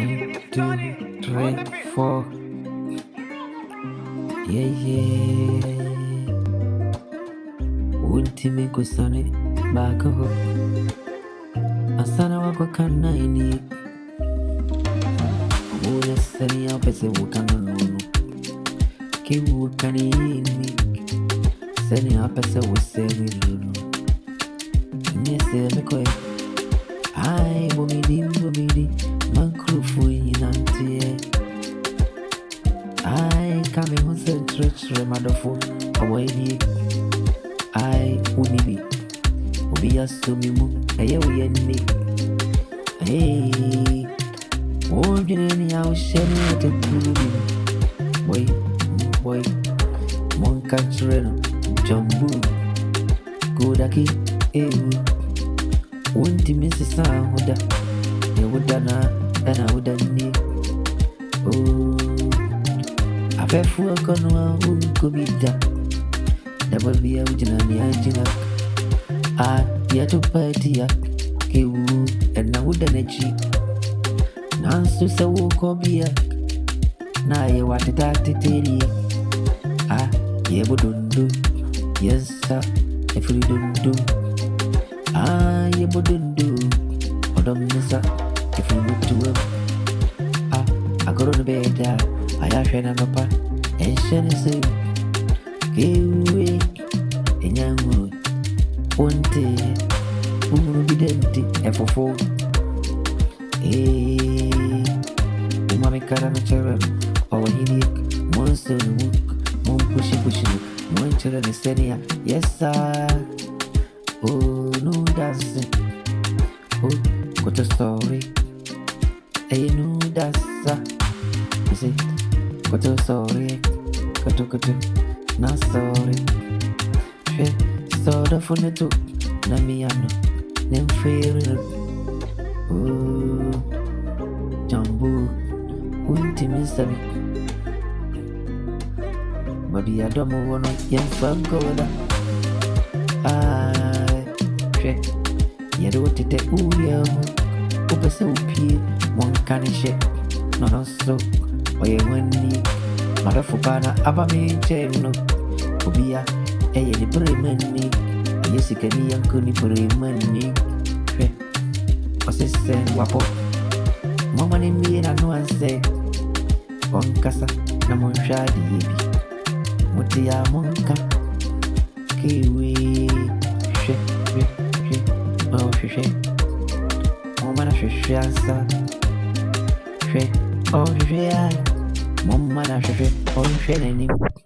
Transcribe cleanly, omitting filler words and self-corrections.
One, two, three, four. Yeah. Ultime kusane back ho. Asana wako kana ini. Ule sani ya pese wukano nono. Ki wukani ini. Sani ya pese wusewi nono. Nyese mekwe. Ai bomidi Mankrufu yinantie. Ai kame honse tretre madofo. Awaini. Ai unibi. Obi asumimu. Eye uyeni. Hey. Ojineni ya usheni ete kurubi. Boy. Monkantreno. Jambu. Kudaki. Ewu. Wunti misi saa huda. Yehuda na huda ni. Afefu akono kubida. Double be a ujinani ajina. Yatu pati ya kewu. Ena huda nechi. Nansu se wukobia. Na ye watitati teri. Yebu dundu. Yes sir. Efri dundu. Yebu dundu. Odomisa. If you look to him, I go to bed. I have shana papa and shana say, Kiwi in young mood. One day, who will be empty and for four. Umami Karanacharan, or he need monster wook, moon pushing, one children is senior. Yes, sir. Oh, no, that's it. Oh, got a story. Hey, no, that's is it? Got a story. Got not sorry. She saw the phone too. Namiano, nem fair. Oh, Jambu, Winty Mystery. Bobby, I don't want to young from Goda. Yado te uya upese upi mwankanishe nono so oye wani marafu bana abami cheno obia eye ni bremeni yesikani yanku ni bremeni osese wapo mama ni mie na nuanse onkasa na monshadi yebi muti ya monka kiwi she Mama she asa she oh she Mama she oh she